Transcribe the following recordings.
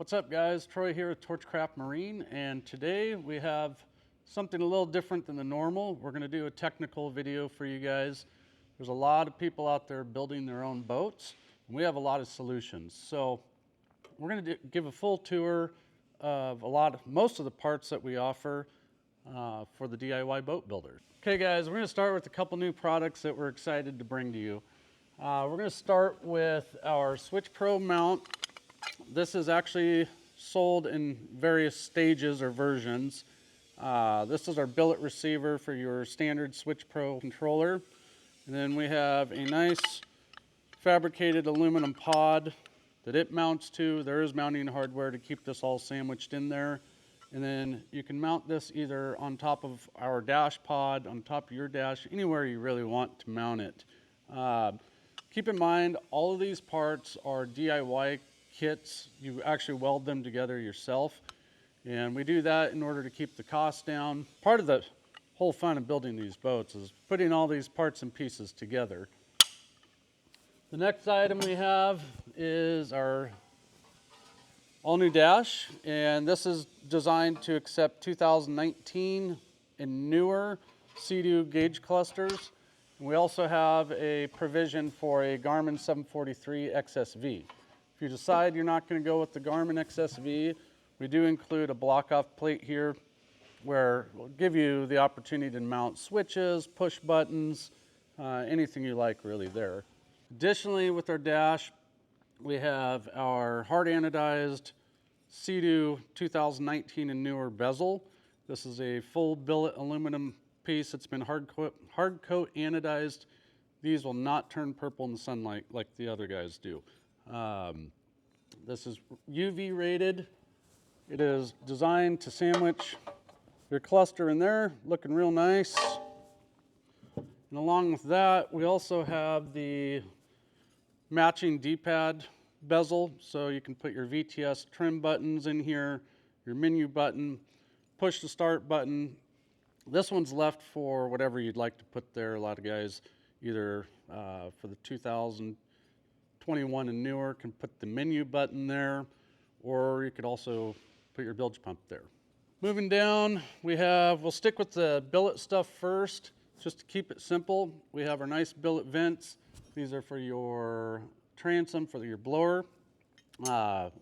What's up, guys? Troy here with Torchcraft Marine, and today we have something a little different than the normal. We're going to do a technical video for you guys. There's a lot of people out there building their own boats, and we have a lot of solutions. So we're going to give a full tour of most of the parts that we offer for the DIY boat builder. Okay, guys, we're going to start with a couple new products that we're excited to bring to you. We're going to start with our Switch Pro mount. This is actually sold in various stages or versions. This is our billet receiver for your standard Switch Pro controller. And then we have a nice fabricated aluminum pod that it mounts to. There is mounting hardware to keep this all sandwiched in there. And then you can mount this either on top of our dash pod, on top of your dash, anywhere you really want to mount it. Keep in mind, all of these parts are DIY kits. You actually weld them together yourself. And we do that in order to keep the cost down. Part of the whole fun of building these boats is putting all these parts and pieces together. The next item we have is our all-new dash, and this is designed to accept 2019 and newer Sea-Doo gauge clusters. And we also have a provision for a Garmin 743 XSV. If you decide you're not going to go with the Garmin XSV, we do include a block-off plate here where we'll give you the opportunity to mount switches, push buttons, anything you like really there. Additionally, with our dash, we have our hard anodized Sea-Doo 2019 and newer bezel. This is a full billet aluminum piece. It's been hard coat anodized. These will not turn purple in the sunlight like the other guys do. This is UV rated. It is designed to sandwich your cluster in there, looking real nice. And along with that, we also have the matching D-pad bezel, so you can put your VTS trim buttons in here, your menu button, push the start button. This one's left for whatever you'd like to put there. A lot of guys either for the 2021 and newer can put the menu button there, or you could also put your bilge pump there. Moving down, we'll stick with the billet stuff first, just to keep it simple. We have our nice billet vents. These are for your transom, for your blower.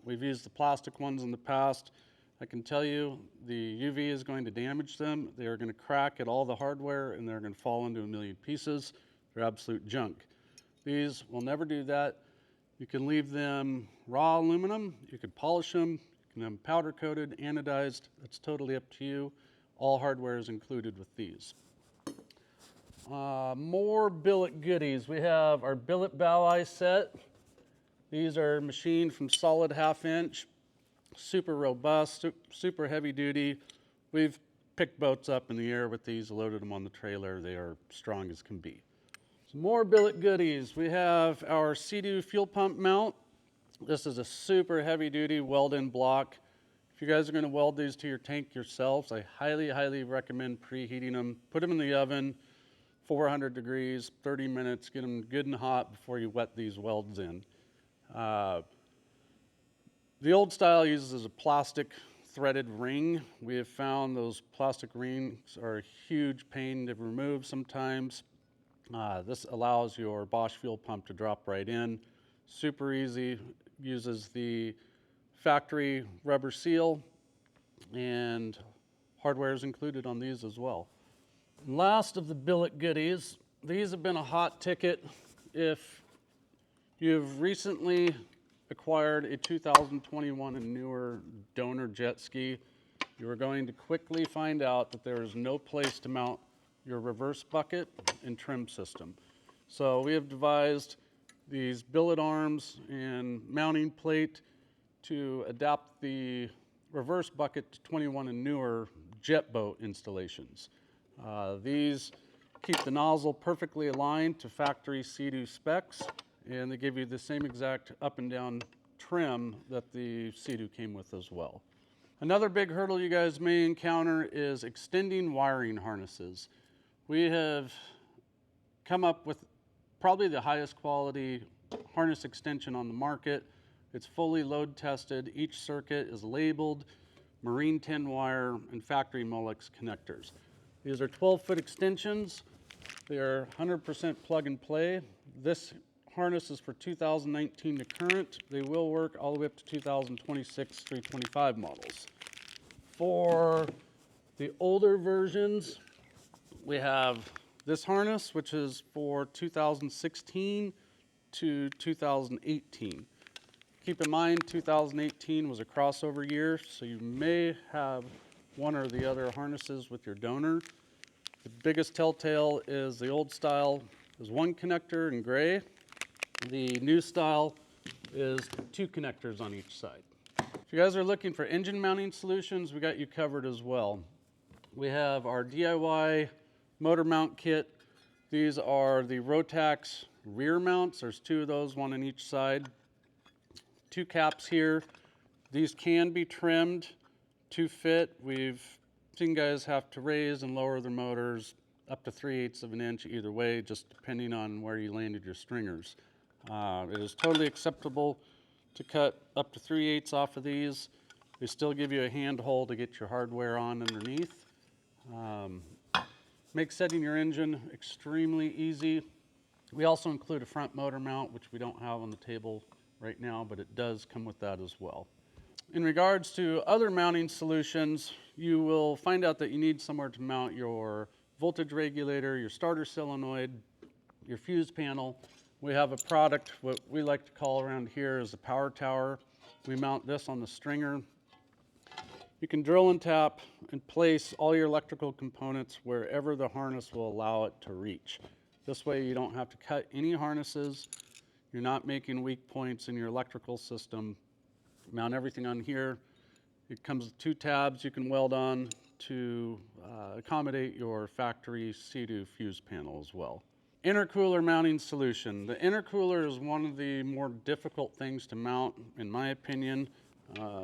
We've used the plastic ones in the past. I can tell you the UV is going to damage them. They're going to crack at all the hardware and they're going to fall into a million pieces. They're absolute junk. These will never do that. You can leave them raw aluminum. You could polish them. You can have them powder coated, anodized. That's totally up to you. All hardware is included with these. More billet goodies. We have our billet bow eye set. These are machined from solid 1/2 inch. Super robust, super heavy duty. We've picked boats up in the air with these, loaded them on the trailer. They are strong as can be. Some more billet goodies. We have our Sea-Doo fuel pump mount. This is a super heavy duty weld-in block. If you guys are going to weld these to your tank yourselves, I highly, highly recommend preheating them. Put them in the oven, 400 degrees, 30 minutes, get them good and hot before you wet these welds in. The old style uses a plastic threaded ring. We have found those plastic rings are a huge pain to remove sometimes. This allows your Bosch fuel pump to drop right in. Super easy, uses the factory rubber seal, and hardware is included on these as well. And last of the billet goodies, these have been a hot ticket. If you've recently acquired a 2021 and newer donor jet ski, you are going to quickly find out that there is no place to mount your reverse bucket and trim system. So we have devised these billet arms and mounting plate to adapt the reverse bucket to 21 and newer jet boat installations. These keep the nozzle perfectly aligned to factory Sea-Doo specs, and they give you the same exact up and down trim that the Sea-Doo came with as well. Another big hurdle you guys may encounter is extending wiring harnesses. We have come up with probably the highest quality harness extension on the market. It's fully load tested. Each circuit is labeled, marine 10 wire, and factory Molex connectors. These are 12-foot extensions. They are 100% plug and play. This harness is for 2019 to current. They will work all the way up to 2026 325 models. For the older versions, we have this harness, which is for 2016 to 2018. Keep in mind, 2018 was a crossover year, so you may have one or the other harnesses with your donor. The biggest telltale is the old style is one connector in gray. The new style is two connectors on each side. If you guys are looking for engine mounting solutions, we got you covered as well. We have our DIY motor mount kit. These are the Rotax rear mounts. There's two of those, one on each side. Two caps here. These can be trimmed to fit. We've seen guys have to raise and lower their motors up to 3/8 of an inch either way, just depending on where you landed your stringers. It is totally acceptable to cut up to 3/8 off of these. They still give you a hand hole to get your hardware on underneath. Makes setting your engine extremely easy. We also include a front motor mount, which we don't have on the table right now, but it does come with that as well. In regards to other mounting solutions, you will find out that you need somewhere to mount your voltage regulator, your starter solenoid, your fuse panel. We have a product, what we like to call around here is a power tower. We mount this on the stringer. You can drill and tap and place all your electrical components wherever the harness will allow it to reach. This way you don't have to cut any harnesses. You're not making weak points in your electrical system. Mount everything on here. It comes with two tabs you can weld on to accommodate your factory C2 fuse panel as well. Intercooler mounting solution. The intercooler is one of the more difficult things to mount, in my opinion.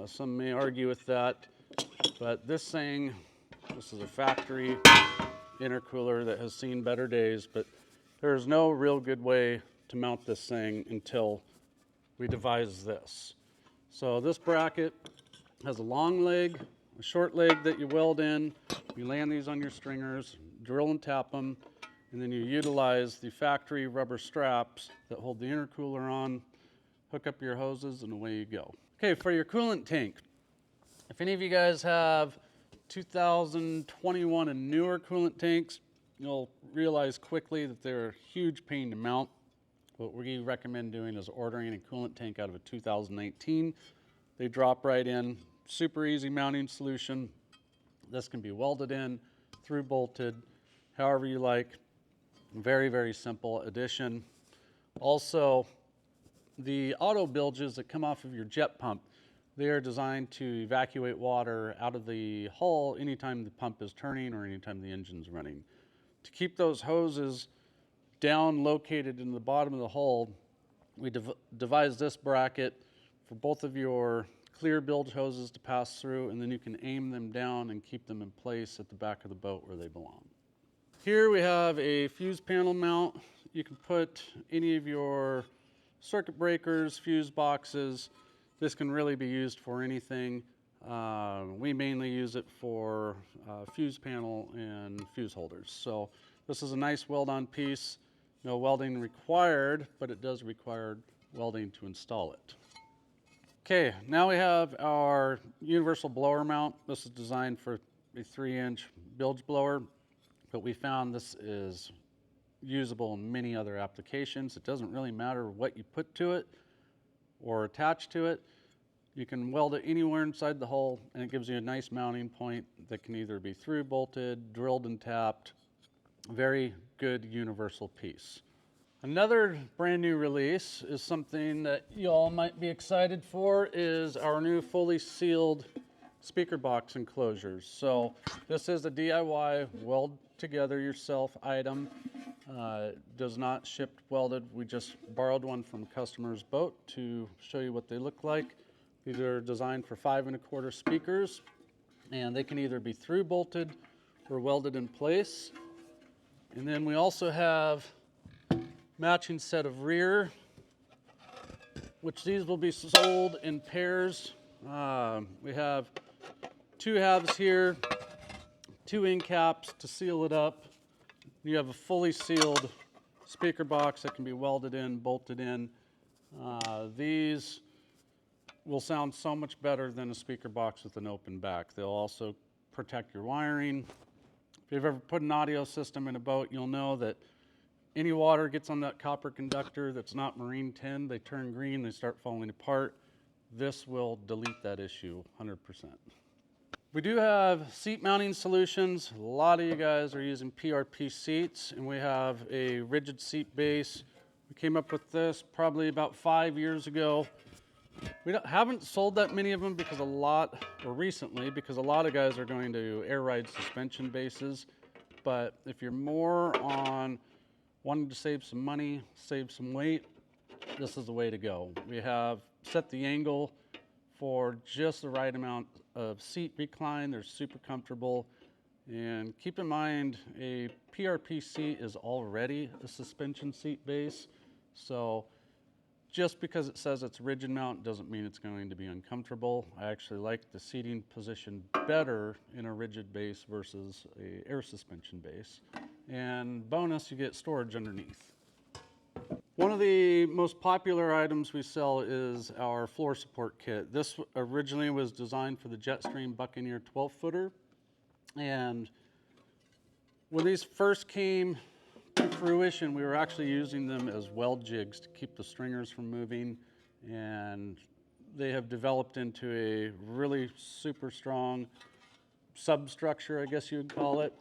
Some may argue with that, but this is a factory intercooler that has seen better days, but there's no real good way to mount this thing until we devise this. So this bracket has a long leg, a short leg that you weld in. You land these on your stringers, drill and tap them, and then you utilize the factory rubber straps that hold the intercooler on, hook up your hoses, and away you go. Okay, for your coolant tank, if any of you guys have 2021 and newer coolant tanks, you'll realize quickly that they're a huge pain to mount. What we recommend doing is ordering a coolant tank out of a 2019. They drop right in, super easy mounting solution. This can be welded in, through bolted, however you like. Very, very simple addition. Also, the auto bilges that come off of your jet pump, they are designed to evacuate water out of the hull anytime the pump is turning or anytime the engine's running. To keep those hoses down located in the bottom of the hull, we devised this bracket for both of your clear bilge hoses to pass through, and then you can aim them down and keep them in place at the back of the boat where they belong. Here we have a fuse panel mount. You can put any of your circuit breakers, fuse boxes. This can really be used for anything. We mainly use it for fuse panel and fuse holders. So this is a nice weld-on piece. No welding required, but it does require welding to install it. Okay, now we have our universal blower mount. This is designed for a 3-inch bilge blower, but we found this is usable in many other applications. It doesn't really matter what you put to it or attach to it. You can weld it anywhere inside the hull, and it gives you a nice mounting point that can either be through bolted, drilled and tapped. Very good universal piece. Another brand new release is something that you all might be excited for, is our new fully sealed speaker box enclosures. So this is a DIY weld together yourself item. Does not ship welded. We just borrowed one from a customer's boat to show you what they look like. These are designed for 5 1/4 speakers, and they can either be through bolted or welded in place. And then we also have matching set of rear which these will be sold in pairs. We have 2 halves here, 2 end caps to seal it up. You have a fully sealed speaker box that can be welded in, bolted in. These will sound so much better than a speaker box with an open back. They'll also protect your wiring. If you've ever put an audio system in a boat, you'll know that any water gets on that copper conductor that's not marine tin, they turn green, they start falling apart. This will delete that issue 100%. We do have seat mounting solutions. A lot of you guys are using PRP seats, and we have a rigid seat base. We came up with this probably about 5 years ago. We haven't sold that many of them recently, because a lot of guys are going to air ride suspension bases. But if you're more on wanting to save some money, save some weight, this is the way to go. We have set the angle for just the right amount of seat recline. They're super comfortable. And keep in mind, a PRP seat is already a suspension seat base. So just because it says it's rigid mount doesn't mean it's going to be uncomfortable. I actually like the seating position better in a rigid base versus a air suspension base. And bonus, you get storage underneath. One of the most popular items we sell is our floor support kit. This originally was designed for the Jetstream Buccaneer 12-footer. And when these first came to fruition, we were actually using them as weld jigs to keep the stringers from moving, and they have developed into a really super strong substructure, I guess you would call it,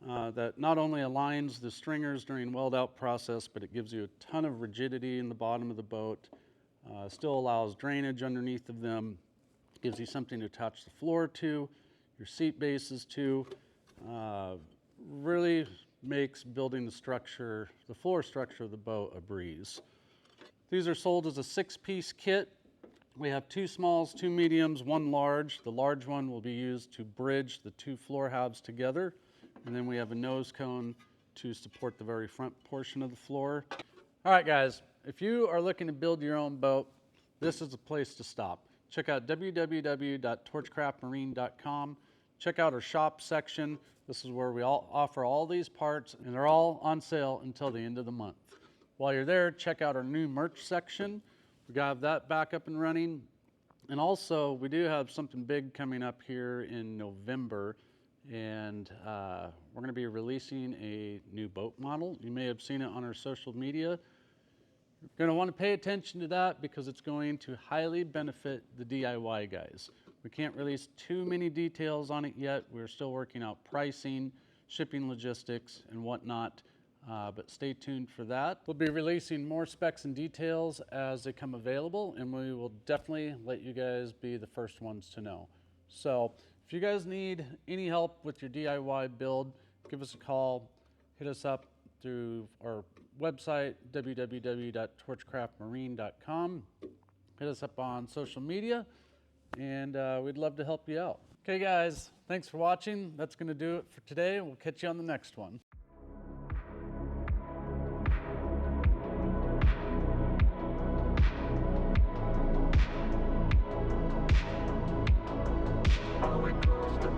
that not only aligns the stringers during weld out process, but it gives you a ton of rigidity in the bottom of the boat, still allows drainage underneath of them, gives you something to attach the floor to, your seat bases to. Really makes building the floor structure of the boat a breeze. These are sold as a 6-piece kit. We have 2 smalls, 2 mediums, 1 large. The large one will be used to bridge the 2 floor halves together. And then we have a nose cone to support the very front portion of the floor. All right, guys, if you are looking to build your own boat, this is the place to stop. Check out www.torchcraftmarine.com. Check out our shop section. This is where we offer all these parts, and they're all on sale until the end of the month. While you're there, check out our new merch section. We got that back up and running. And also, we do have something big coming up here in November, and we're going to be releasing a new boat model. You may have seen it on our social media. You're going to want to pay attention to that because it's going to highly benefit the DIY guys. We can't release too many details on it yet. We're still working out pricing, shipping logistics, and whatnot, but stay tuned for that. We'll be releasing more specs and details as they come available, and we will definitely let you guys be the first ones to know. So if you guys need any help with your DIY build, give us a call, hit us up through our website, www.torchcraftmarine.com. Hit us up on social media, and we'd love to help you out. Okay, guys, thanks for watching. That's going to do it for today. We'll catch you on the next one. How it goes to